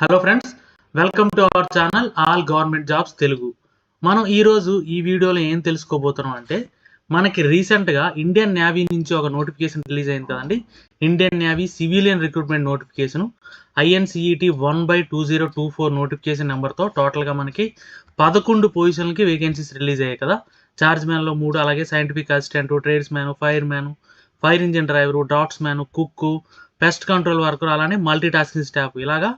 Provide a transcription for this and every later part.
Hello friends, welcome to our channel all government jobs Telugu. మనం ఈరోజు ఈ వీడియోలో ఏం తెలుసుకోబోతున్నాం అంటే, మనకి రీసెంట్గా ఇండియన్ నేవీ నుంచి ఒక నోటిఫికేషన్ రిలీజ్ అయింది కదండి. Indian navy civilian recruitment notification INCET 1/2024 notification నెంబర్తో టోటల్గా మనకి 11 పొజిషన్లకి వేకెన్సీస్ రిలీజ్ అయ్యాయి కదా. చార్జ్ మ్యాన్లో 3, అలాగే scientific assistant, trades man, fire man, fire engine driver, drafts man, cook, pest control worker, అలానే మల్టీ టాస్కింగ్ స్టాఫ్, ఇలాగా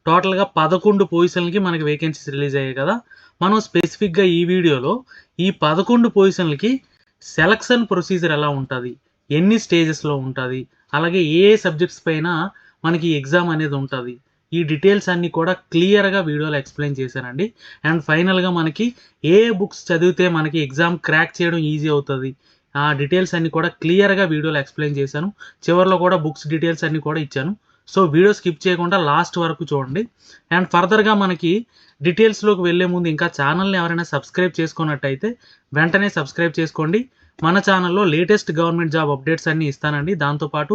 టోటల్గా 11 పొజిషన్లకి మనకి వేకెన్సీస్ రిలీజ్ అయ్యాయి కదా. మనం స్పెసిఫిక్గా ఈ వీడియోలో ఈ 11 పొజిషన్లకి సెలక్షన్ ప్రొసీజర్ ఎలా ఉంటుంది, ఎన్ని స్టేజెస్లో ఉంటుంది, అలాగే ఏ సబ్జెక్ట్స్ పైన మనకి ఎగ్జామ్ అనేది ఉంటుంది, ఈ డీటెయిల్స్ అన్నీ కూడా క్లియర్గా వీడియోలో ఎక్స్ప్లెయిన్ చేశానండి. అండ్ ఫైనల్గా మనకి ఏ బుక్స్ చదివితే మనకి ఎగ్జామ్ క్రాక్ చేయడం ఈజీ అవుతుంది, ఆ డీటెయిల్స్ అన్నీ కూడా క్లియర్గా వీడియోలో ఎక్స్ప్లెయిన్ చేశాను. చివరిలో కూడా బుక్స్ డీటెయిల్స్ అన్నీ కూడా ఇచ్చాను. సో వీడియో స్కిప్ చేయకుండా లాస్ట్ వరకు చూడండి. అండ్ ఫర్దర్గా మనకి డీటెయిల్స్లోకి వెళ్ళే ముందు ఇంకా ఛానల్ని ఎవరైనా సబ్స్క్రైబ్ చేసుకున్నట్టయితే వెంటనే సబ్స్క్రైబ్ చేసుకోండి. మన ఛానల్లో లేటెస్ట్ గవర్నమెంట్ జాబ్ అప్డేట్స్ అన్నీ ఇస్తానండి. దాంతోపాటు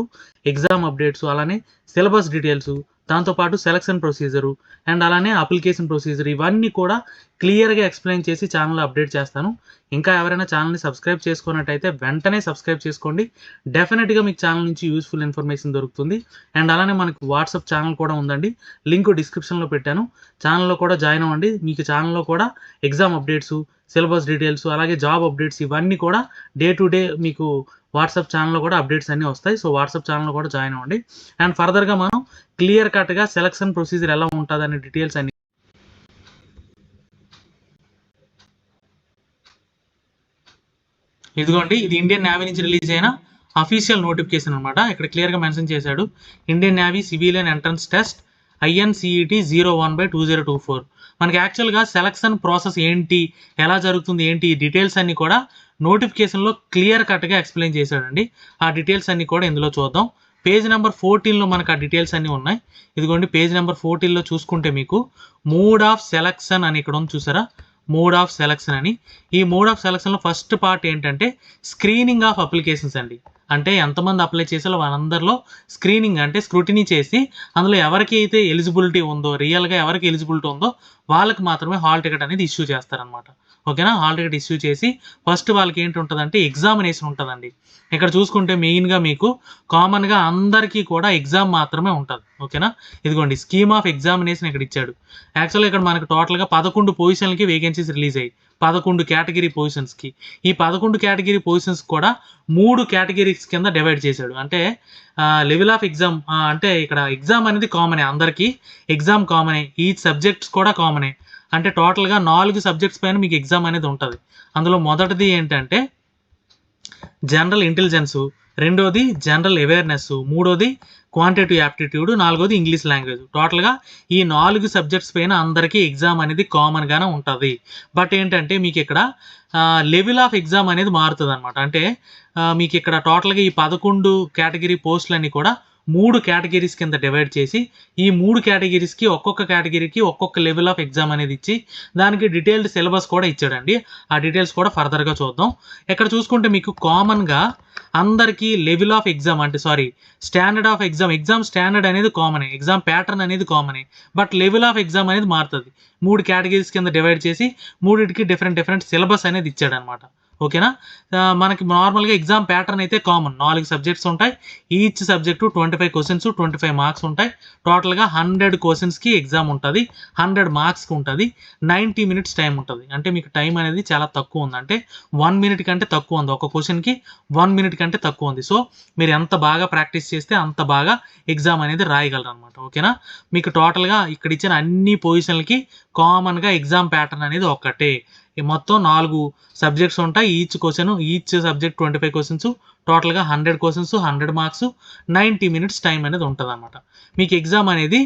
ఎగ్జామ్ అప్డేట్స్, అలానే సిలబస్ డీటెయిల్స్, దాంతోపాటు సెలక్షన్ ప్రొసీజరు, అండ్ అలానే అప్లికేషన్ ప్రొసీజర్, ఇవన్నీ కూడా క్లియర్గా ఎక్స్ప్లెయిన్ చేసి ఛానల్లో అప్డేట్ చేస్తాను. ఇంకా ఎవరైనా ఛానల్ని సబ్స్క్రైబ్ చేసుకున్నట్టయితే వెంటనే సబ్స్క్రైబ్ చేసుకోండి. డెఫినెట్గా మీకు ఛానల్ నుంచి యూస్ఫుల్ ఇన్ఫర్మేషన్ దొరుకుతుంది. అండ్ అలానే మనకు వాట్సాప్ ఛానల్ కూడా ఉందండి, లింక్ డిస్క్రిప్షన్లో పెట్టాను. ఛానల్లో కూడా జాయిన్ అవ్వండి. మీకు ఛానల్లో కూడా ఎగ్జామ్ అప్డేట్స్, సిలబస్ డీటెయిల్స్, అలాగే జాబ్ అప్డేట్స్, ఇవన్నీ కూడా డే టు డే మీకు వాట్సాప్ ఛానల్లో కూడా అప్డేట్స్ అన్నీ వస్తాయి. సో వాట్సాప్ ఛానల్లో కూడా జాయిన్ అవ్వండి. అండ్ ఫర్దర్గా మనం క్లియర్ కట్గా సెలక్షన్ ప్రొసీజర్ ఎలా ఉంటుంది అనే డీటెయిల్స్ అన్ని ఇదిగోండి. ఇది ఇండియన్ నేవీ నుంచి రిలీజ్ అయిన అఫీషియల్ నోటిఫికేషన్ అనమాట. ఇక్కడ క్లియర్గా మెన్షన్ చేశాడు, Indian navy civilian entrance test INCET 01/2024. మనకి యాక్చువల్గా సెలక్షన్ ప్రాసెస్ ఏంటి, ఎలా జరుగుతుంది ఏంటి, ఈ డీటెయిల్స్ అన్నీ కూడా నోటిఫికేషన్లో క్లియర్ కట్గా ఎక్స్ప్లెయిన్ చేశాడండి. ఆ డీటెయిల్స్ అన్నీ కూడా ఇందులో చూద్దాం. పేజ్ నెంబర్ 14లో మనకు ఆ డీటెయిల్స్ అన్నీ ఉన్నాయి. ఇదిగోండి, పేజ్ నెంబర్ 14లో చూసుకుంటే మీకు మోడ్ ఆఫ్ సెలక్షన్ అని ఇక్కడ ఉంది, చూసారా, మోడ్ ఆఫ్ సెలక్షన్ అని. ఈ మోడ్ ఆఫ్ సెలక్షన్లో ఫస్ట్ పార్ట్ ఏంటంటే స్క్రీనింగ్ ఆఫ్ అప్లికేషన్స్ అండి. అంటే ఎంతమంది అప్లై చేసారో వాళ్ళందరిలో స్క్రీనింగ్ అంటే స్క్రూటినీ చేసి అందులో ఎవరికి అయితే ఎలిజిబిలిటీ ఉందో, రియల్గా ఎవరికి ఎలిజిబిలిటీ ఉందో వాళ్ళకి మాత్రమే హాల్ టికెట్ అనేది ఇష్యూ చేస్తారనమాట. ఓకేనా. హాల్ టికెట్ ఇష్యూ చేసి ఫస్ట్ వాళ్ళకి ఏంటి ఉంటుందంటే ఎగ్జామినేషన్ ఉంటుందండి. ఇక్కడ చూసుకుంటే మెయిన్గా మీకు కామన్గా అందరికీ కూడా ఎగ్జామ్ మాత్రమే ఉంటుంది. ఓకేనా. ఇదిగోండి, స్కీమ్ ఆఫ్ ఎగ్జామినేషన్ ఇక్కడ ఇచ్చాడు. యాక్చువల్గా ఇక్కడ మనకు టోటల్గా 11 పొజిషన్లకి వేకెన్సీస్ రిలీజ్ అయ్యాయి, 11 కేటగిరీ పొజిషన్స్కి. ఈ 11 కేటగిరీ పొజిషన్స్ కూడా 3 కేటగిరీస్ కింద డివైడ్ చేశాడు. అంటే లెవెల్ ఆఫ్ ఎగ్జామ్, అంటే ఇక్కడ ఎగ్జామ్ అనేది కామనే, అందరికీ ఎగ్జామ్ కామనే, ఈ సబ్జెక్ట్స్ కూడా కామనే. అంటే టోటల్గా 4 సబ్జెక్ట్స్ పైన మీకు ఎగ్జామ్ అనేది ఉంటుంది. అందులో మొదటిది ఏంటంటే జనరల్ ఇంటెలిజెన్స్, రెండోది జనరల్ అవేర్నెస్, మూడోది క్వాంటిటేటివ్ యాప్టిట్యూడ్, నాలుగోది ఇంగ్లీష్ లాంగ్వేజ్. టోటల్గా ఈ 4 సబ్జెక్ట్స్ పైన అందరికీ ఎగ్జామ్ అనేది కామన్గానే ఉంటుంది. బట్ ఏంటంటే మీకు ఇక్కడ లెవెల్ ఆఫ్ ఎగ్జామ్ అనేది మారుతుంది అనమాట. అంటే మీకు ఇక్కడ టోటల్గా ఈ 11 కేటగిరీ పోస్టులన్నీ కూడా 3 కేటగిరీస్ కింద డివైడ్ చేసి ఈ 3 కేటగిరీస్కి ఒక్కొక్క కేటగిరీకి ఒక్కొక్క లెవెల్ ఆఫ్ ఎగ్జామ్ అనేది ఇచ్చి దానికి డీటెయిల్డ్ సిలబస్ కూడా ఇచ్చాడండి. ఆ డీటెయిల్స్ కూడా ఫర్దర్గా చూద్దాం. ఇక్కడ చూసుకుంటే మీకు కామన్గా అందరికీ లెవెల్ ఆఫ్ ఎగ్జామ్ అంటే స్టాండర్డ్ ఆఫ్ ఎగ్జామ్ స్టాండర్డ్ అనేది కామనే, ఎగ్జామ్ ప్యాటర్న్ అనేది కామనే, బట్ లెవెల్ ఆఫ్ ఎగ్జామ్ అనేది మారుతుంది. 3 కేటగిరీస్ కింద డివైడ్ చేసి మూడింటికి డిఫరెంట్ సిలబస్ అనేది ఇచ్చాడనమాట. ఓకేనా. మనకి నార్మల్గా ఎగ్జామ్ ప్యాటర్న్ అయితే కామన్, 4 సబ్జెక్ట్స్ ఉంటాయి. ఈచ్ సబ్జెక్టు 25 క్వశ్చన్స్, 25 మార్క్స్ ఉంటాయి. టోటల్గా 100 క్వశ్చన్స్కి ఎగ్జామ్ ఉంటుంది, 100 మార్క్స్కి ఉంటుంది. 90 మినిట్స్ టైం ఉంటుంది. అంటే మీకు టైం అనేది చాలా తక్కువ ఉంది, అంటే 1 మినిట్ కంటే తక్కువ ఉంది, ఒక క్వశ్చన్కి 1 మినిట్ కంటే తక్కువ ఉంది. సో మీరు ఎంత బాగా ప్రాక్టీస్ చేస్తే అంత బాగా ఎగ్జామ్ అనేది రాయగలరు అనమాట. ఓకేనా. మీకు టోటల్గా ఇక్కడ ఇచ్చిన అన్ని పొజిషన్లకి కామన్గా ఎగ్జామ్ ప్యాటర్న్ అనేది ఒక్కటే. మొత్తం 4 సబ్జెక్ట్స్ ఉంటాయి. ఈచ్ సబ్జెక్ట్ 25 క్వశ్చన్స్, టోటల్గా 100 క్వశ్చన్స్, 100 మార్క్స్, 90 మినిట్స్ టైం అనేది ఉంటుంది అనమాట. మీకు ఎగ్జామ్ అనేది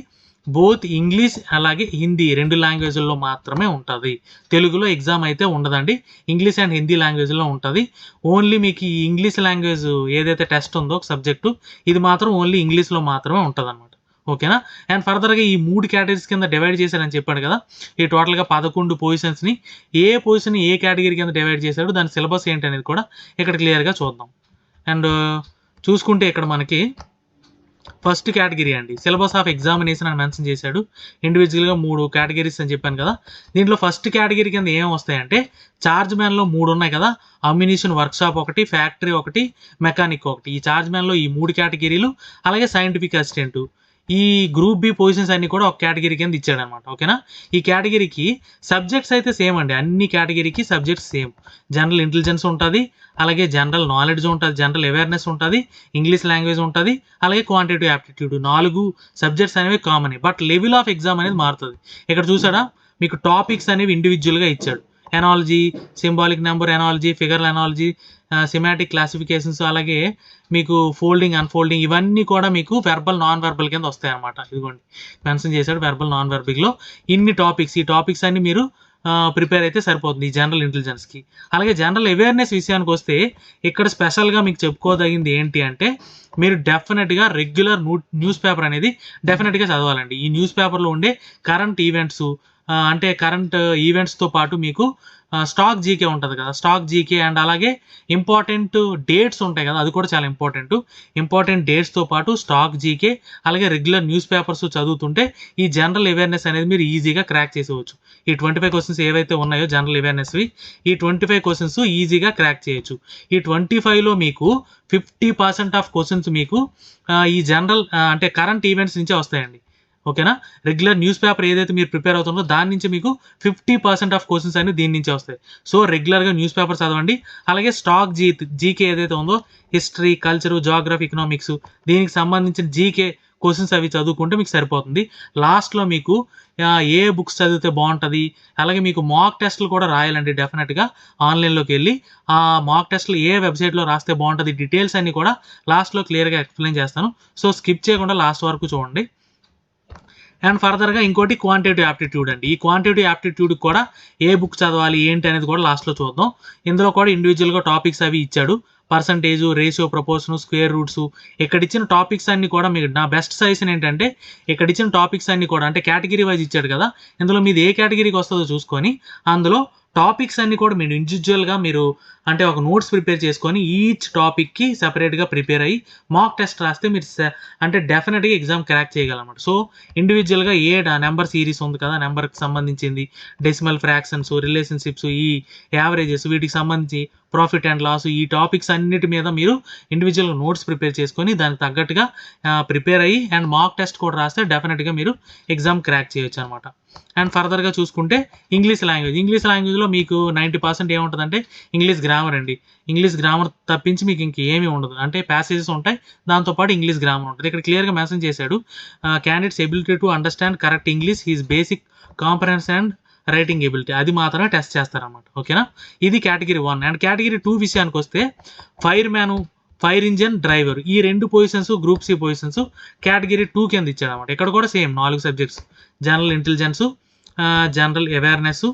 బోత్ ఇంగ్లీష్ అలాగే హిందీ 2 లాంగ్వేజ్ల్లో మాత్రమే ఉంటుంది. తెలుగులో ఎగ్జామ్ అయితే ఉండదండి, ఇంగ్లీష్ అండ్ హిందీ లాంగ్వేజ్లో ఉంటుంది. ఓన్లీ మీకు ఈ ఇంగ్లీష్ లాంగ్వేజ్ ఏదైతే టెస్ట్ ఉందో ఒక సబ్జెక్టు, ఇది మాత్రం ఓన్లీ ఇంగ్లీష్లో మాత్రమే ఉంటుంది అనమాట. ఓకేనా. అండ్ ఫర్దర్గా ఈ 3 కేటగిరీస్ కింద డివైడ్ చేశారని చెప్పాడు కదా. ఈ టోటల్గా 11 పొజిషన్స్ని ఏ పొజిషన్ ఏ కేటగిరీ కింద డివైడ్ చేశాడు, దాని సిలబస్ ఏంటి అనేది కూడా ఇక్కడ క్లియర్గా చూద్దాం. అండ్ చూసుకుంటే ఇక్కడ మనకి ఫస్ట్ కేటగిరీ అండి సిలబస్ ఆఫ్ ఎగ్జామినేషన్ అని మెన్షన్ చేశాడు. ఇండివిజువల్గా 3 కేటగిరీస్ అని చెప్పాను కదా. దీంట్లో ఫస్ట్ కేటగిరీ కింద ఏం వస్తాయంటే చార్జ్ మ్యాన్లో 3 ఉన్నాయి కదా, అమ్యునిషన్ వర్క్షాప్ ఒకటి, ఫ్యాక్టరీ ఒకటి, మెకానిక్ ఒకటి. ఈ చార్జ్ మ్యాన్లో ఈ 3 కేటగిరీలు, అలాగే సైంటిఫిక్ అసిస్టెంట్, ఈ గ్రూప్ బి పొజిషన్స్ అన్ని కూడా ఒక కేటగిరీ కింద ఇచ్చాడనమాట. ఓకేనా. ఈ కేటగిరీకి సబ్జెక్ట్స్ అయితే సేమ్ అండి, అన్ని కేటగిరీకి సబ్జెక్ట్స్ సేమ్. జనరల్ ఇంటెలిజెన్స్ ఉంటుంది, అలాగే జనరల్ నాలెడ్జ్ ఉంటుంది, జనరల్ అవేర్నెస్ ఉంటుంది, ఇంగ్లీష్ లాంగ్వేజ్ ఉంటుంది, అలాగే క్వాంటిటేటివ్ యాప్టిట్యూడ్. 4 సబ్జెక్ట్స్ అనేవి common. But level of exam అనేది మారుతుంది. ఇక్కడ చూసాడా మీకు టాపిక్స్ అనేవి ఇండివిజువల్గా ఇచ్చాడు. Analogy, symbolic number analogy, figure analogy, semantic classifications, అలాగే మీకు ఫోల్డింగ్ అన్ఫోల్డింగ్, ఇవన్నీ కూడా మీకు వెర్బల్ నాన్ వెర్బల్ కింద వస్తాయి అనమాట. ఇదిగోండి మెన్షన్ చేశాడు వెర్బల్ నాన్ వెర్బల్లో ఇన్ని టాపిక్స్. ఈ టాపిక్స్ అన్ని మీరు ప్రిపేర్ అయితే సరిపోతుంది ఈ జనరల్ ఇంటెలిజెన్స్కి. అలాగే జనరల్ అవేర్నెస్ విషయానికి వస్తే ఇక్కడ స్పెషల్గా మీకు చెప్పుకోదగింది ఏంటి అంటే మీరు డెఫినెట్గా రెగ్యులర్ న్యూస్ పేపర్ అనేది డెఫినెట్గా చదవాలండి. ఈ న్యూస్ పేపర్లో ఉండే కరెంట్ ఈవెంట్స్, అంటే కరెంట్ ఈవెంట్స్తో పాటు మీకు స్టాక్ జీకే ఉంటుంది కదా, స్టాక్ జీకే అండ్ అలాగే ఇంపార్టెంట్ డేట్స్ ఉంటాయి కదా, అది కూడా చాలా ఇంపార్టెంట్ డేట్స్తో పాటు స్టాక్ జీకే, అలాగే రెగ్యులర్ న్యూస్ పేపర్స్ చదువుతుంటే ఈ జనరల్ అవేర్నెస్ అనేది మీరు ఈజీగా క్రాక్ చేసేవచ్చు. ఈ 25 క్వశ్చన్స్ ఏవైతే ఉన్నాయో జనరల్ అవేర్నెస్వి, ఈ 25 క్వశ్చన్స్ ఈజీగా క్రాక్ చేయొచ్చు. ఈ 25లో మీకు 50% ఆఫ్ క్వశ్చన్స్ మీకు ఈ జనరల్ అంటే కరెంట్ ఈవెంట్స్ నుంచే వస్తాయండి. ఓకేనా. రెగ్యులర్ న్యూస్ పేపర్ ఏదైతే మీరు ప్రిపేర్ అవుతుందో దాని నుంచి మీకు 50% ఆఫ్ క్వశ్చన్స్ అనేవి దీని నుంచే వస్తాయి. సో రెగ్యులర్గా న్యూస్ పేపర్ చదవండి. అలాగే స్టాక్ జీకే ఏదైతే ఉందో హిస్టరీ, కల్చరు, జాగ్రఫీ, ఎకనామిక్స్, దీనికి సంబంధించిన జీకే క్వశ్చన్స్ అవి చదువుకుంటే మీకు సరిపోతుంది. లాస్ట్లో మీకు ఏ బుక్స్ చదివితే బాగుంటుంది, అలాగే మీకు మాక్ టెస్ట్లు కూడా రాయాలండి డెఫినెట్గా. ఆన్లైన్లోకి వెళ్ళి ఆ మాక్ టెస్ట్లు ఏ వెబ్సైట్లో రాస్తే బాగుంటుంది, డీటెయిల్స్ అన్ని కూడా లాస్ట్లో క్లియర్గా ఎక్స్ప్లెయిన్ చేస్తాను. సో స్కిప్ చేయకుండా లాస్ట్ వరకు చూడండి. అండ్ ఫర్దర్గా ఇంకోటి క్వాంటిటేటివ్ యాప్టిట్యూడ్ అండి. ఈ క్వాంటిటేటివ్ యాప్టిట్యూడ్ కూడా ఏ బుక్ చదవాలి ఏంటి అనేది కూడా లాస్ట్లో చూద్దాం. ఇందులో కూడా ఇండివిజువల్గా టాపిక్స్ అవి ఇచ్చాడు. Percentage, ratio, proportion, square roots. ఇక్కడ ఇచ్చిన టాపిక్స్ అన్ని కూడా మీకు నా బెస్ట్ సజెషన్ ఏంటంటే ఇక్కడ ఇచ్చిన టాపిక్స్ అన్ని కూడా అంటే కేటగిరీ వైజ్ ఇచ్చాడు కదా, ఇందులో మీది ఏ కేటగిరీకి వస్తుందో చూసుకొని అందులో టాపిక్స్ అన్ని కూడా మీరు ఇండివిజువల్గా మీరు అంటే ఒక నోట్స్ ప్రిపేర్ చేసుకొని ఈచ్ టాపిక్కి సెపరేట్గా ప్రిపేర్ అయ్యి మాక్ టెస్ట్ రాస్తే మీరు అంటే డెఫినెట్గా ఎగ్జామ్ క్రాక్ చేయగలన్నమాట. సో ఇండివిజువల్గా ఏ నెంబర్ సిరీస్ ఉంది కదా, నెంబర్కి సంబంధించింది, డెసిమల్ ఫ్రాక్షన్స్, రిలేషన్షిప్స్, ఈ యావరేజెస్, వీటికి సంబంధించి ప్రాఫిట్ అండ్ లాస్, ఈ టాపిక్స్ అన్నిటి మీద మీరు ఇండివిజువల్గా నోట్స్ ప్రిపేర్ చేసుకొని దానికి తగ్గట్టుగా ప్రిపేర్ అయ్యి అండ్ మాక్ టెస్ట్ కూడా రాస్తే డెఫినెట్గా మీరు ఎగ్జామ్ క్రాక్ చేయొచ్చు అనమాట. అండ్ ఫర్దర్గా చూసుకుంటే ఇంగ్లీష్ లాంగ్వేజ్లో మీకు 90% ఏముంటుందంటే ఇంగ్లీష్ గ్రామర్ అండి. ఇంగ్లీష్ గ్రామర్ తప్పించి మీకు ఇంకేమీ ఉండదు. అంటే ప్యాసేజెస్ ఉంటాయి, దాంతోపాటు ఇంగ్లీష్ గ్రామర్ ఉంటుంది. ఇక్కడ క్లియర్గా మెన్షన్ చేశాడు candidates ability to understand correct English, he's basic comprehension and writing ability, అది మాత్రమే టెస్ట్ చేస్తారన్నమాట. ఓకేనా. ఇది కేటగిరీ 1. అండ్ కేటగిరీ 2 విషయానికి వస్తే fireman, fire engine, driver, ఈ 2 positions group C positions category 2 కింద ఇచ్చాడు అనమాట. ఇక్కడ కూడా same 4 subjects, general intelligence, general awareness,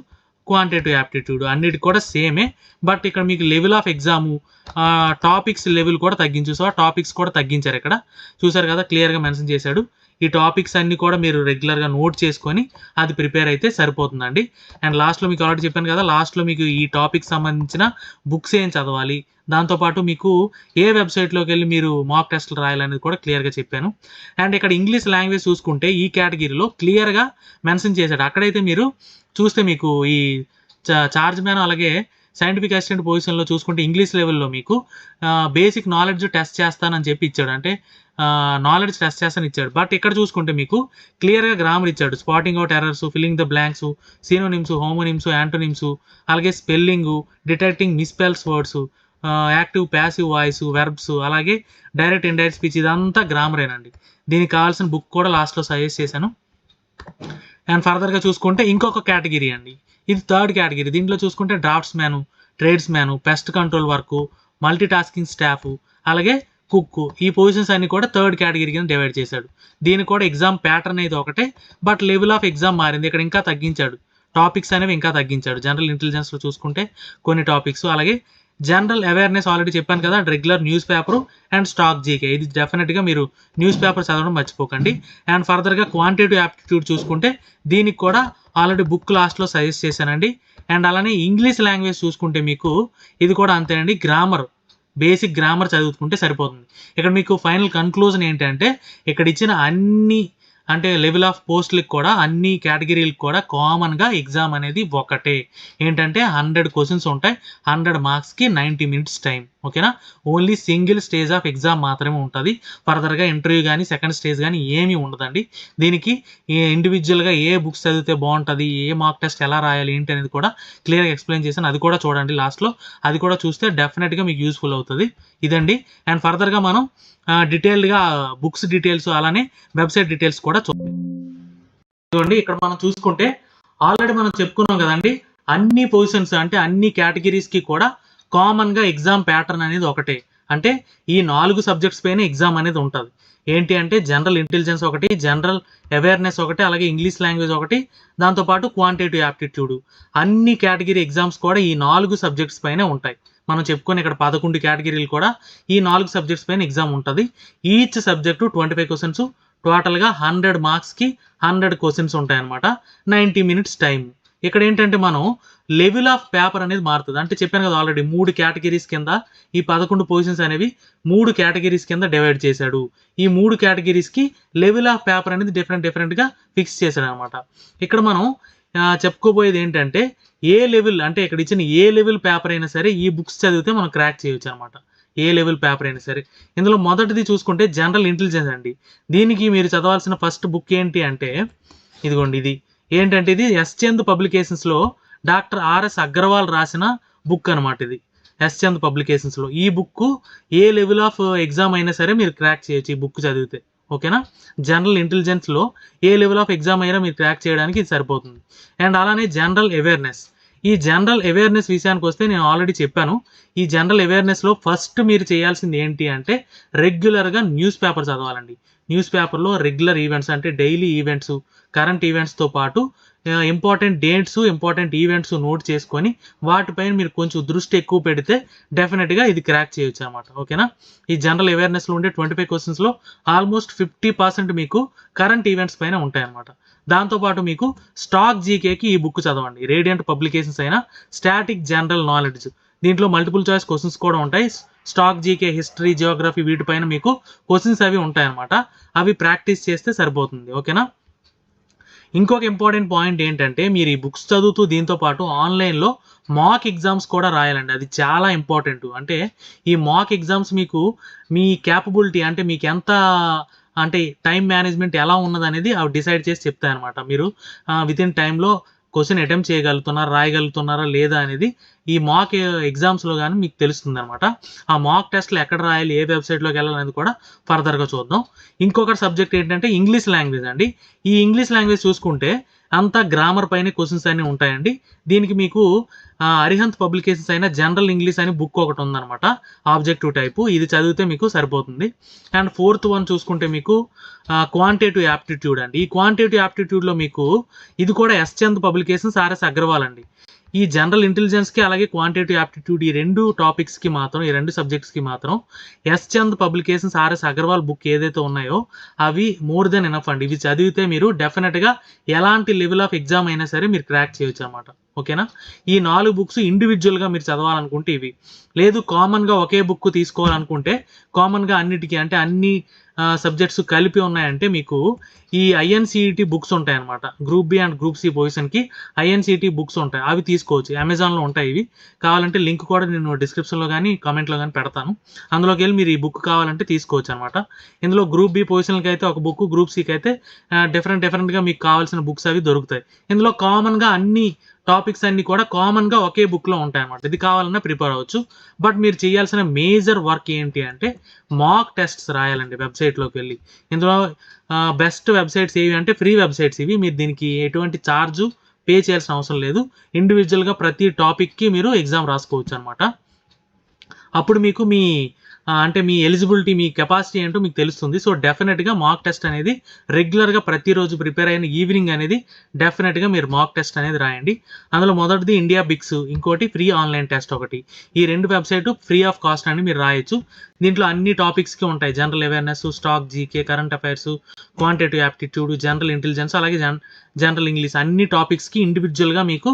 quantitative aptitude, అన్నిటి కూడా సేమే. బట్ ఇక్కడ మీకు level of exam topics level కూడా తగ్గించు. సో ఆ టాపిక్స్ కూడా తగ్గించారు. ఇక్కడ చూసారు కదా, క్లియర్గా మెన్షన్ చేశాడు. ఈ టాపిక్స్ అన్ని కూడా మీరు రెగ్యులర్గా నోట్ చేసుకొని అది ప్రిపేర్ అయితే సరిపోతుందండి. అండ్ లాస్ట్లో మీకు ఆల్రెడీ చెప్పాను కదా, లాస్ట్లో మీకు ఈ టాపిక్ సంబంధించిన బుక్స్ ఏం చదవాలి, దాంతోపాటు మీకు ఏ వెబ్సైట్లోకి వెళ్ళి మీరు మాక్ టెస్ట్లు రాయాలనేది కూడా క్లియర్గా చెప్పాను. అండ్ ఇక్కడ ఇంగ్లీష్ లాంగ్వేజ్ చూసుకుంటే ఈ కేటగిరీలో క్లియర్గా మెన్షన్ చేశాడు. అక్కడైతే మీరు చూస్తే మీకు ఈ చార్జ్ మ్యాన్ అలాగే సైంటిఫిక్ అసిస్టెంట్ పొజిషన్లో చూసుకుంటే ఇంగ్లీష్ లెవెల్లో మీకు బేసిక్ నాలెడ్జ్ టెస్ట్ చేస్తానని చెప్పి ఇచ్చాడు. అంటే నాలెడ్జ్ టెస్ట్ చేస్తాను ఇచ్చాడు. బట్ ఇక్కడ చూసుకుంటే మీకు క్లియర్గా గ్రామర్ ఇచ్చాడు. Spotting out errors, filling the blanks, synonyms, homonyms, antonyms, అలాగే spelling, detecting misspells words, active passive voice, verbs, అలాగే డైరెక్ట్ ఇండైరెక్ట్ స్పీచ్, ఇదంతా గ్రామరేనండి. దీనికి కావాల్సిన బుక్ కూడా లాస్ట్లో సజెస్ట్ చేశాను. అండ్ ఫర్దర్గా చూసుకుంటే ఇంకొక కేటగిరీ అండి, ఇది 3rd కేటగిరీ. దీంట్లో చూసుకుంటే drafts man, trades man, pest control work, multi tasking staff, అలాగే కుక్, ఈ పొజిషన్స్ అన్ని కూడా 3rd కేటగిరీ కింద డివైడ్ చేశాడు. దీనికి కూడా ఎగ్జామ్ ప్యాటర్న్ అయితే ఒకటే, బట్ లెవెల్ ఆఫ్ ఎగ్జామ్ మారింది. ఇక్కడ ఇంకా తగ్గించాడు, టాపిక్స్ అనేవి ఇంకా తగ్గించాడు. జనరల్ ఇంటెలిజెన్స్లో చూసుకుంటే కొన్ని టాపిక్స్, అలాగే జనరల్ అవేర్నెస్ ఆల్రెడీ చెప్పాను కదా, regular news paper and stock GK, ఇది డెఫినెట్గా మీరు న్యూస్ పేపర్ చదవడం మర్చిపోకండి. అండ్ ఫర్దర్గా క్వాంటిటేటివ్ యాప్టిట్యూడ్ చూసుకుంటే దీనికి కూడా ఆల్రెడీ బుక్ లాస్ట్లో సజెస్ట్ చేశానండి. అండ్ అలానే ఇంగ్లీష్ లాంగ్వేజ్ చూసుకుంటే మీకు ఇది కూడా అంతేనండి. బేసిక్ గ్రామర్ చదువుకుంటే సరిపోతుంది. ఇక్కడ మీకు ఫైనల్ కన్క్లూజన్ ఏంటంటే ఇక్కడ ఇచ్చిన అన్ని అంటే లెవెల్ ఆఫ్ పోస్ట్‌లకి కూడా అన్ని కేటగిరీలకు కూడా కామన్‌గా ఎగ్జామ్ అనేది ఒకటే. ఏంటంటే 100 క్వెషన్స్ ఉంటాయి. 100 మార్క్స్‌కి 90 మినిట్స్ టైం. ఓకేనా? Only single stage of exam మాత్రమే ఉంటది. ఫర్దర్‌గా ఇంటర్వ్యూ గాని, సెకండ్ స్టేజ్ గాని ఏమీ ఉండదండి. దీనికి ఇండివిడ్యువల్‌గా ఏ బుక్స్ చదివితే బావుంటది, ఏ మాక్ టెస్ట్ ఎలా రాయాలి ఏంటి అనేది కూడా క్లియర్‌గా ఎక్స్‌ప్లెయిన్ చేశాను. అది కూడా చూడండి లాస్ట్‌లో. అది కూడా చూస్తే డెఫినెట్‌గా మీకు యూజ్‌ఫుల్ అవుతది. ఇదండి. అండ్ ఫర్దర్‌గా మనం డీటెయిల్డ్‌గా బుక్స్ డీటెయిల్స్ అలానే వెబ్‌సైట్ డీటెయిల్స్ కూడా చూడండి. ఇక్కడ మనం చూసుకుంటే ఆల్రెడీ మనం చెప్పుకున్నాం కదండీ! అన్ని పొజిషన్స్ అంటే అన్ని కేటగిరీస్‌కి కూడా కామన్‌గా ఎగ్జామ్ ప్యాటర్న్ అనేది ఒకటే. అంటే ఈ 4 సబ్జెక్ట్స్ పైన ఎగ్జామ్ అనేది ఉంటది. ఏంటి అంటే జనరల్ ఇంటెలిజెన్స్ ఒకటి, జనరల్ అవేర్‌నెస్ ఒకటి, అలాగే ఇంగ్లీష్ లాంగ్వేజ్ ఒకటి, దాంతో పాటు క్వాంటిటేటివ్ యాప్టిట్యూడ్. అన్ని కేటగిరీ ఎగ్జామ్స్ కూడా ఈ 4 సబ్జెక్ట్స్ పైనే ఉంటాయి. మనం చెప్పుకునే ఇక్కడ 11 కేటగిరీలు కూడా ఈ 4 సబ్జెక్ట్స్ పైన ఎగ్జామ్ ఉంటది. ఈచ్ సబ్జెక్టు 25 క్వెషన్స్, టోటల్‌గా 100 మార్క్స్‌కి 100 క్వెషన్స్ ఉంటాయన్నమాట. 90 మినిట్స్ టైమ్. ఇక్కడ ఏంటంటే మనం లెవెల్ ఆఫ్ పేపర్ అనేది మారుతది. అంటే చెప్పాను కదా ఆల్రెడీ 3 కేటగిరీస్ కింద ఈ 11 పొజిషన్స్ అనేవి 3 కేటగిరీస్ కింద డివైడ్ చేశాడు. ఈ 3 కేటగిరీస్‌కి లెవెల్ ఆఫ్ పేపర్ అనేది డిఫరెంట్‌గా ఫిక్స్ చేశాడన్నమాట. ఇక్కడ మనం చెప్పుకోబోయేది ఏంటంటే ఏ లెవెల్ అంటే ఇక్కడ ఇచ్చిన ఏ లెవెల్ పేపర్ అయినా సరే ఈ బుక్స్ చదివితే మనం క్రాక్ చేయొచ్చన్నమాట. ఏ లెవెల్ పేపర్ అయినా సరే. ఇందులో మొదటిది చూసుకుంటే జనరల్ ఇంటెలిజెన్స్ అండి. దీనికి మీరు చదవాల్సిన ఫస్ట్ బుక్ ఏంటి అంటే ఇదిగోండి ఇది. ఏంటంటే ఇది ఎస్ చంద్ పబ్లికేషన్స్‌లో డాక్టర్ ఆర్ఎస్ అగ్రవాల్ రాసిన బుక్ అనమాట ఇది. ఎస్ చంద్ పబ్లికేషన్స్‌లో. ఈ బుక్కు ఏ లెవెల్ ఆఫ్ ఎగ్జామ్ అయినా సరే మీరు క్రాక్ చేయొచ్చు ఈ బుక్ చదివితే. ఓకేనా? జనరల్ ఇంటెలిజెన్స్‌లో ఏ లెవెల్ ఆఫ్ ఎగ్జామ్ అయినా మీరు క్రాక్ చేయడానికి ఇది సరిపోతుంది. అండ్ అలానే జనరల్ అవేర్‌నెస్. ఈ జనరల్ అవేర్‌నెస్ విషయానికొస్తే నేను ఆల్రెడీ చెప్పాను. ఈ జనరల్ అవేర్‌నెస్‌లో ఫస్ట్ మీరు చేయాల్సింది ఏంటి అంటే రెగ్యులర్‌గా న్యూస్ పేపర్ చదవాలండి. న్యూస్ పేపర్‌లో రెగ్యులర్ ఈవెంట్స్ అంటే డైలీ ఈవెంట్స్, కరెంట్ ఈవెంట్స్‌తో పాటు important dates, important events note చేసుకొని వాటిపైన మీరు కొంచెం దృష్టి ఎక్కువ పెడితే డెఫినిట్‌గా ఇది క్రాక్ చేయొచ్చనమాట. ఓకేనా? ఈ జనరల్ అవేర్‌నెస్‌లో ఉండే 25 క్వెషన్స్‌లో ఆల్మోస్ట్ 50% మీకు కరెంట్ ఈవెంట్స్ పైన ఉంటాయన్నమాట. దాంతో పాటు మీకు స్టాక్ జీకేకి ఈ బుక్ చదవండి. రేడియంట్ పబ్లికేషన్స్ అయిన స్టాటిక్ జనరల్ నాలెడ్జ్. దీంట్లో మల్టిపుల్ చాయిస్ క్వెషన్స్ కూడా ఉంటాయి. స్టాక్ జీకే, హిస్టరీ, జియోగ్రఫీ వీటిపైన మీకు క్వెషన్స్ అవి ఉంటాయన్నమాట. అవి ప్రాక్టీస్ చేస్తే సరిపోతుంది. ఓకేనా? ఇంకొక ఇంపార్టెంట్ పాయింట్ ఏంటంటే మీరు ఈ బుక్స్ చదువుతూ దీంతో పాటు ఆన్లైన్‌లో మాక్ ఎగ్జామ్స్ కూడా రాయాలండి. అది చాలా ఇంపార్టెంట్. అంటే ఈ మాక్ ఎగ్జామ్స్ మీకు మీ కేపబిలిటీ అంటే మీకెంత అంటే టైమ్ మేనేజ్‌మెంట్ ఎలా ఉన్నదనేది అవి డిసైడ్ చేసి చెప్తాయన్నమాట. మీరు వితిన్ టైమ్‌లో క్వెషన్ అటెంప్ట్ చేయగలుగుతున్నారా, రాయగలుగుతున్నారా లేదా అనేది ఈ మాక్ ఎగ్జామ్స్‌లో గాని మీకు తెలుస్తుందన్నమాట. ఆ మాక్ టెస్ట్‌లు ఎక్కడ రాయాలి, ఏ వెబ్‌సైట్‌లోకెళ్ళాలనేది కూడా ఫర్దర్‌గా చూద్దాం. ఇంకొక సబ్జెక్ట్ ఏంటంటే ఇంగ్లీష్ లాంగ్వేజ్ అండి. ఈ ఇంగ్లీష్ లాంగ్వేజ్ చూసుకుంటే అంతా గ్రామర్ పైనే క్వెషన్స్ అన్నీ ఉంటాయండి. దీనికి మీకు అరిహంత్ పబ్లికేషన్స్ అయిన జనరల్ ఇంగ్లీష్ అని బుక్ ఒకటి ఉందన్నమాట. Objective type. ఇది చదివితే మీకు సరిపోతుంది. అండ్ ఫోర్త్ వన్ చూసుకుంటే మీకు క్వాంటిటేటివ్ యాప్టిట్యూడ్ అండి. ఈ క్వాంటిటేటివ్ యాప్టిట్యూడ్‌లో మీకు ఇది కూడా S Chand publications, RS Agrawal అండి. ఈ జనరల్ ఇంటెలిజెన్స్‌కి అలాగే క్వాంటిటేటివ్ యాప్టిట్యూడ్ ఈ 2 టాపిక్స్‌కి మాత్రం ఈ 2 సబ్జెక్ట్స్‌కి మాత్రం S Chand publications, RS Agarwal book ఏదైతే ఉన్నాయో అవి మోర్ దెన్ ఎనఫ్ అండి. ఇవి చదివితే మీరు డెఫినిట్‌గా ఎలాంటి లెవెల్ ఆఫ్ ఎగ్జామ్ అయినా సరే మీరు క్రాక్ చేయొచ్చన్నమాట. ఓకేనా? ఈ 4 బుక్స్ ఇండివిడ్యువల్‌గా మీరు చదవాలనుకుంటే ఇవి. లేదు కామన్‌గా ఒకే బుక్ తీసుకోవాలనుకుంటే కామన్‌గా అన్నిటికి అంటే అన్ని సబ్జెక్ట్స్ కలిపి ఉన్నాయంటే మీకు ఈ ఐఎన్‌సీఈటీ బుక్స్ ఉంటాయన్నమాట. Group B and group C పొజిషన్‌కి ఐఎన్‌సీఈటీ బుక్స్ ఉంటాయి. అవి తీసుకోవచ్చు. అమెజాన్‌లో ఉంటాయి ఇవి. కావాలంటే లింక్ కూడా నేను డిస్క్రిప్షన్‌లో గాని, కామెంట్‌లో గాని పెడతాను. అందులోకెళ్ళి మీరు ఈ బుక్ కావాలంటే తీసుకోవచ్చన్నమాట. ఇందులో గ్రూప్ బి పొజిషన్‌లకైతే ఒక బుక్, గ్రూప్ సికైతే డిఫరెంట్‌గా మీకు కావాల్సిన బుక్స్ అవి దొరుకుతాయి. ఇందులో కామన్‌గా అన్ని టాపిక్స్ అన్నీ కూడా కామన్‌గా ఒకే బుక్‌లో ఉంటాయన్నమాట. ఇది కావాలన్నా ప్రిపేర్ అవ్వచ్చు. బట్ మీరు చేయాల్సిన మేజర్ వర్క్ ఏంటి అంటే మాక్ టెస్ట్స్ రాయాలండి వెబ్‌సైట్‌లోకెళ్ళి. ఇందులో బెస్ట్ వెబ్‌సైట్స్ ఏవి అంటే ఫ్రీ వెబ్‌సైట్స్ ఇవి. మీరు దీనికి ఎటువంటి చార్జు పే చేయాల్సిన అవసరం లేదు. ఇండివిడ్యువల్‌గా ప్రతి టాపిక్‌కి మీరు ఎగ్జామ్ రాసుకోవచ్చన్నమాట. అప్పుడు మీకు మీ అంటే మీ ఎలిజిబిలిటీ, మీ కెపాసిటీ ఏంటో మీకు తెలుస్తుంది. సో, డెఫినిట్‌గా మాక్ టెస్ట్ అనేది రెగ్యులర్‌గా ప్రతిరోజు ప్రిపేర్ అయిన ఈవినింగ్ అనేది డెఫినిట్‌గా మీరు మాక్ టెస్ట్ అనేది రాయండి. అందులో మొదటిది ఇండియా బిక్స్, ఇంకోటి ఫ్రీ ఆన్‌లైన్ టెస్ట్ ఒకటి. ఈ 2 వెబ్‌సైటు ఫ్రీ ఆఫ్ కాస్ట్ అని మీరు రాయొచ్చు. దీంట్లో అన్ని టాపిక్స్‌కి ఉంటాయి. General awareness, stock GK, current affairs, quantitative aptitude, general intelligence అలాగే జనరల్ ఇంగ్లీష్ అన్ని టాపిక్స్‌కి ఇండివిడ్యువల్‌గా మీకు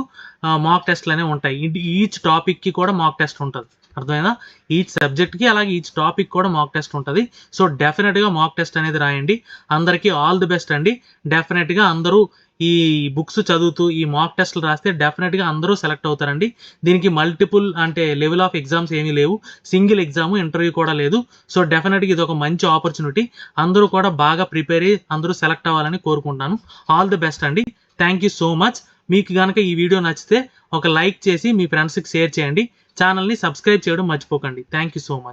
మాక్ టెస్ట్‌లనేవి ఉంటాయి. ఈచ్ టాపిక్‌కి కూడా మాక్ టెస్ట్ ఉంటది. అర్థమైందా? ఈచ్ సబ్జెక్ట్కి అలాగే ఈచ్ టాపిక్ కూడా మాక్ టెస్ట్ ఉంటుంది. సో డెఫినెట్గా మాక్ టెస్ట్ అనేది రాయండి. అందరికీ ఆల్ ది బెస్ట్ అండి. డెఫినెట్గా అందరూ ఈ బుక్స్ చదువుతూ ఈ మాక్ టెస్ట్లు రాస్తే డెఫినెట్గా అందరూ సెలెక్ట్ అవుతారండి. దీనికి మల్టిపుల్ అంటే లెవెల్ ఆఫ్ ఎగ్జామ్స్ ఏమీ లేవు, సింగిల్ ఎగ్జామ్ ఇంటర్వ్యూ కూడా లేదు. సో డెఫినెట్గా ఇది ఒక మంచి ఆపర్చునిటీ. అందరూ కూడా బాగా ప్రిపేర్ అయ్యి అందరూ సెలెక్ట్ అవ్వాలని కోరుకుంటాను. ఆల్ ది బెస్ట్ అండి. Thank you so much. మీకు కనుక ఈ వీడియో నచ్చితే ఒక లైక్ చేసి మీ ఫ్రెండ్స్కి షేర్ చేయండి. ఛానల్ని సబ్స్క్రైబ్ చేయడం మర్చిపోకండి. Thank you so much.